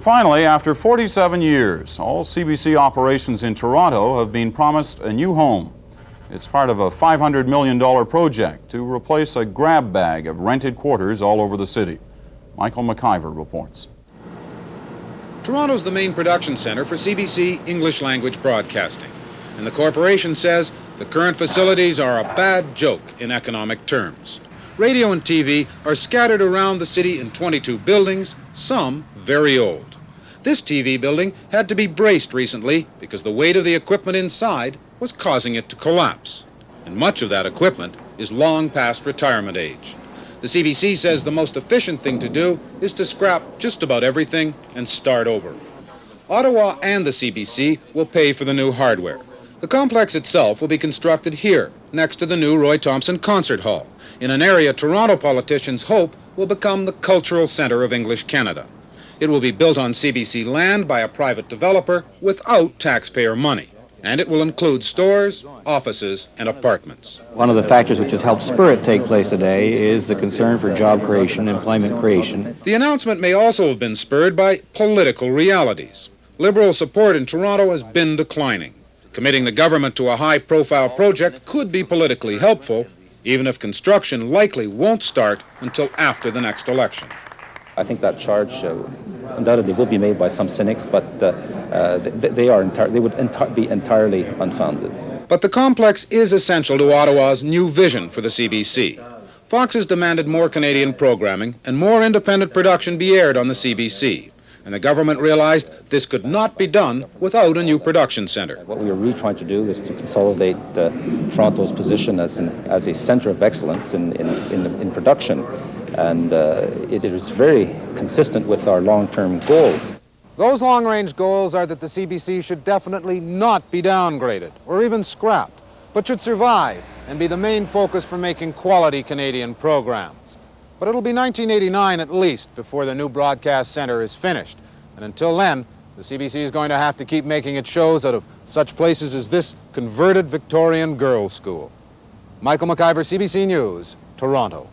Finally, after 47 years, all CBC operations in Toronto have been promised a new home. It's part of a $500 million project to replace a grab bag of rented quarters all over the city. Michael McIver reports. Toronto's the main production center for CBC English language broadcasting, and the corporation says the current facilities are a bad joke in economic terms. Radio and TV are scattered around the city in 22 buildings, some very old. This TV building had to be braced recently because the weight of the equipment inside was causing it to collapse. And much of that equipment is long past retirement age. The CBC says the most efficient thing to do is to scrap just about everything and start over. Ottawa and the CBC will pay for the new hardware. The complex itself will be constructed here, next to the new Roy Thomson Concert Hall, in an area Toronto politicians hope will become the cultural center of English Canada. It will be built on CBC land by a private developer without taxpayer money. And it will include stores, offices, and apartments. One of the factors which has helped spur it take place today is the concern for job creation, employment creation. The announcement may also have been spurred by political realities. Liberal support in Toronto has been declining. Committing the government to a high-profile project could be politically helpful, even if construction likely won't start until after the next election. I think that charge undoubtedly will be made by some cynics, but they would be entirely unfounded. But the complex is essential to Ottawa's new vision for the CBC. Fox has demanded more Canadian programming and more independent production be aired on the CBC. And the government realized this could not be done without a new production center. What we are really trying to do is to consolidate Toronto's position as a center of excellence in production. And it is very consistent with our long-term goals. Those long-range goals are that the CBC should definitely not be downgraded or even scrapped, but should survive and be the main focus for making quality Canadian programs. But it'll be 1989 at least before the new broadcast center is finished. And until then, the CBC is going to have to keep making its shows out of such places as this converted Victorian girls' school. Michael McIver, CBC News, Toronto.